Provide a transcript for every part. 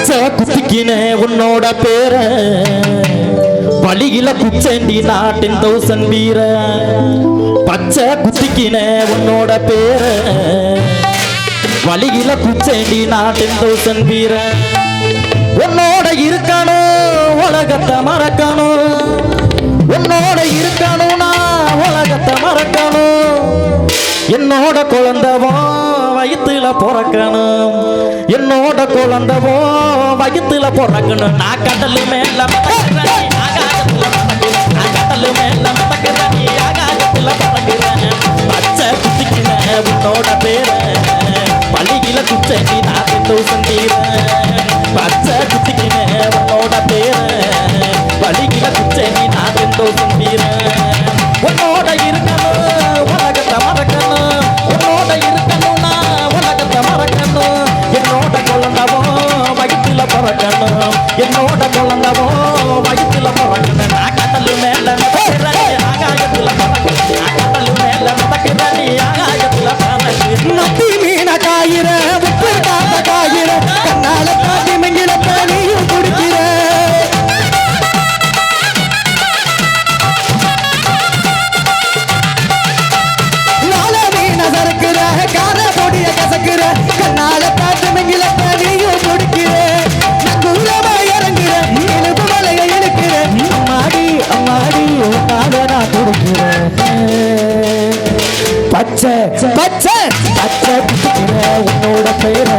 பச்சை குத்திக்கினே உன்னோட பேர வழியில குச்சேண்டி நாட்டின் 1000 வீர பச்சை குத்திக்கினே உன்னோட பேர வழியில குச்சேண்டி நாட்டின் 1000 வீர உன்னோட இருக்கணும் உலகத்தை மறக்கணும் உன்னோட இருக்கணும்னா உலகத்தை மறக்கணும் என்னோட குழந்தவோ வயிற்றுல பிறக்கணும் என்னோட குழந்தவோ வயிற்றுல பிறக்கணும் நான் கடலு மேல கடலு மேல ஆகாயத்துல பறக்கிறேன் பச்சை குத்திக்கின உன்னோட பேர பள்ளியில குச்சேண்டி நான் 1000 வீர பச்சை குத்திக்கின உன்னோட பேர பள்ளியில குச்சேண்டி நான் 1000 வீர உன்னோட இருக்கணும் உலகத்தை மறக்கணும் உன்னோட இருக்கணும்னா உலகத்தை மறக்கணும் என்னோட குழந்தவோ வயிற்றுல பிறக்கணும் என்னோட குழந்தவோ வயிற்றுல பிறக்கணும் நான் கடலு மேல ஆகாயத்துல பறக்கிறேன் நான் கடலு மேல ஆகாயத்துல பறக்கிறேன் நத்தி மீன காயிர உப்பு காத்த காயிர கண்ணால காட்டி மெங்கில நீயும் குடிக்கிற நால மீன சறுக்குற கார பொடிய கசக்குற கண்ணால காட்டி மெங்கில நீயும் குடிக்கிற நங்குரமா இறங்குற இழுப்பு மலைய இழுக்கிற அம்மாடி அம்மாடி உன்னால நான் குடிக்கிறேன் பச்சை பச்சை பச்சை குத்திக்கிற உன்னோட பேர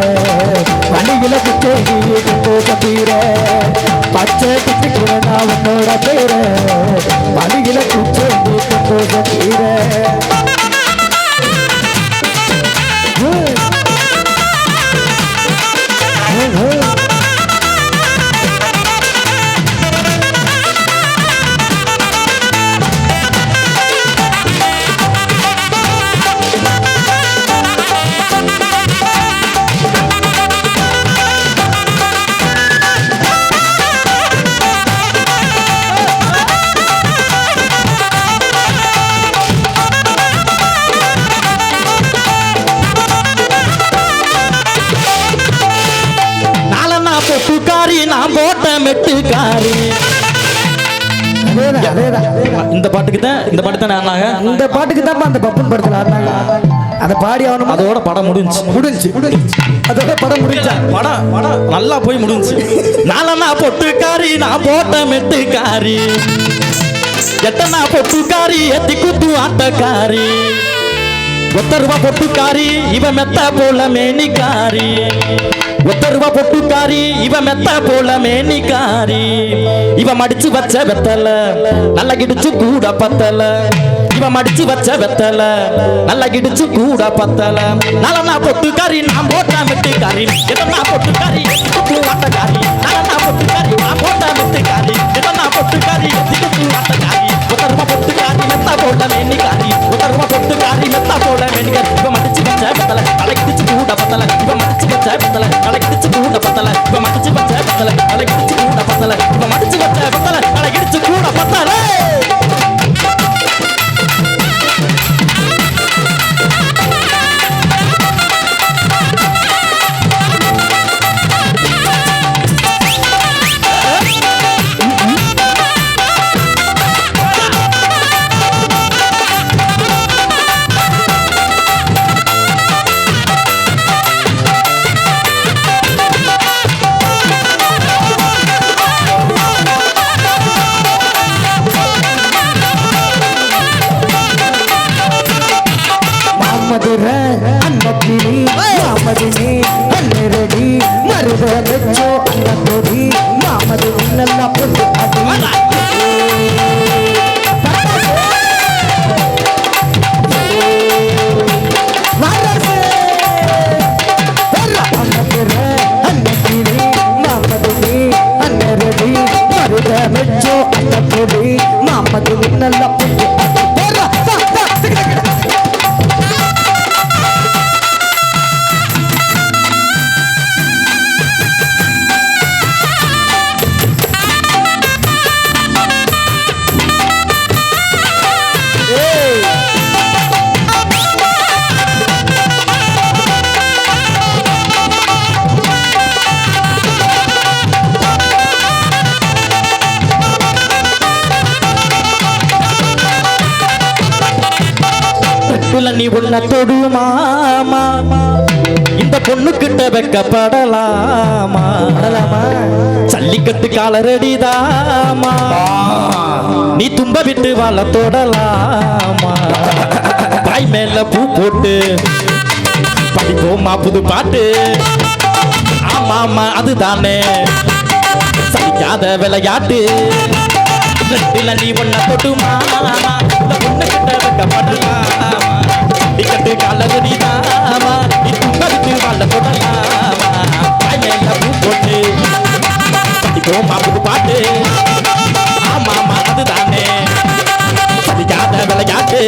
வழியில குத்தேகி தீர பச்சை குத்திக்கிற நான் உன்னோட பேர வழியில குத்தேகி தீர நான் போட்ட மெட்டுக்காரி இந்த பாட்டுக்கு தான் ஆனாங்க இந்த பாட்டுக்கு தான் அந்த பப்பன் படத்துல ஆடினாங்க அதை பாடி ஆகணும் அதோட படம் முடிஞ்சு அதோட படம் முடிஞ்சா படம் நல்லா போய் முடிஞ்சு நாலனா பொட்டுக்காரி நான் போட்ட மெட்டுக்காரி எட்டனா பொட்டுக்காரி எத்தி குத்து ஆட்டக்காரி ஒத்தருவா பொட்டுக்காரி இவ மெத்த போல மேனிக்காரி ஒத்தருவா பொட்டுக்காரி இவ மெத்த போல மேனிக்காரி இவ மடிச்சு வச்ச வெத்தல நல்ல கிடிச்சு கூட பத்தல இவ மடிச்சு வச்ச வெத்தல நல்ல கிடிச்சு கூட பத்தல நலனா பொட்டுக்காரி நான் போட்ட மெட்டுக்காரி எதனா பொட்டுக்காரி ஆட்டக்காரி நலனா பொட்டுக்காரி நான் போட்ட மெட்டுக்காரி எதனா பொட்டுக்காரி எத்திக்கு ஆட்டக்காரி ஒத்தருவா பொட்டுக்காரி மெத்த போல மேனிக்காரி ஒத்தருவா பொட்டுக்காரி மெத்த போல மேனிக்காரி இவ மடிச்சு வச்ச வெத்தல நல்ல கிடிச்சு கூட பத்தல இவ மடிச்சு வச்ச வெத்தல அழகிடிச்சு கூட பத்தல இவ மடிச்சு வச்ச பத்தல அழகிடிச்சு கூட பத்தல இவ மடிச்சு வச்ச பத்தல அழகிடிச்சு கூட பத்தல அன்னக்கிளி மாமதினி அன்னரடி மருத வெச்சோ அன்னத்தொடி மாமதி நல்லா பொட்டு அன்னக்கிளி மாமதினி அன்னரடி மருத வெச்சோ அன்னத்தொடி மாமதி நல்லா பொட்டு ரெண்டுல நீ ஒன்ன தொடுமாமா இந்த பொண்ணு கிட்ட வெக்கப்படலாமா ஜல்லிக்கட்டு காலரடிதாமா நீ தும்ப விட்டு வாழ தொடலாமா தாய் மேல பூ போட்டு படிப்போமா புது பாட்டு ஆமாமா அதுதானே சலிக்காத விளையாட்டு ரெண்டுல நீ ஒன்ன தொடுமாமா இந்த பொண்ணு கிட்ட வெக்கப்படலாமா டிக்கெட்டு காலரடிதாமா நீ தும்ப விட்டு வாழ தொடலாமா தாய் மேல பூ போட்டு படிப்போமா புது பாட்டு ஆமாமா அதுதானே சலிக்காத விளையாட்டு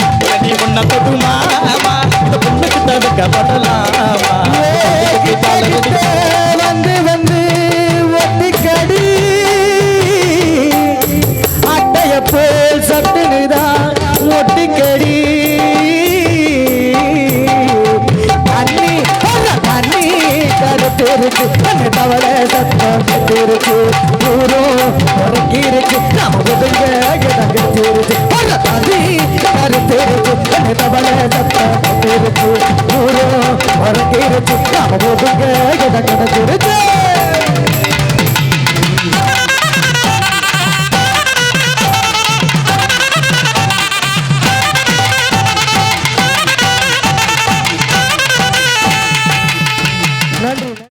ரெண்டுல நீ ஒன்ன தொடுமாமா இந்த பொண்ணு கிட்ட வெக்கப்படலாமா வந்து வந்து ஒட்டிக்கடி அட்டைய போல் சட்டுனுதான் ஒட்டிக்கடி தண்ணி தண்ணி கருத்திருக்கு அந்த தவளை சத்தம் கட்டிருக்கு ஊரும் உறக்கிருக்கு நம்ம ஒதுங்க கிடக்கிருக்கு தண்ணி கருத்திருக்கு அந்த தவளை சத்தம் கட்டிருக்கு ஊரும் உறக்கிருக்கு நம்ம ஒதுங்க கிடக்கிருக்கு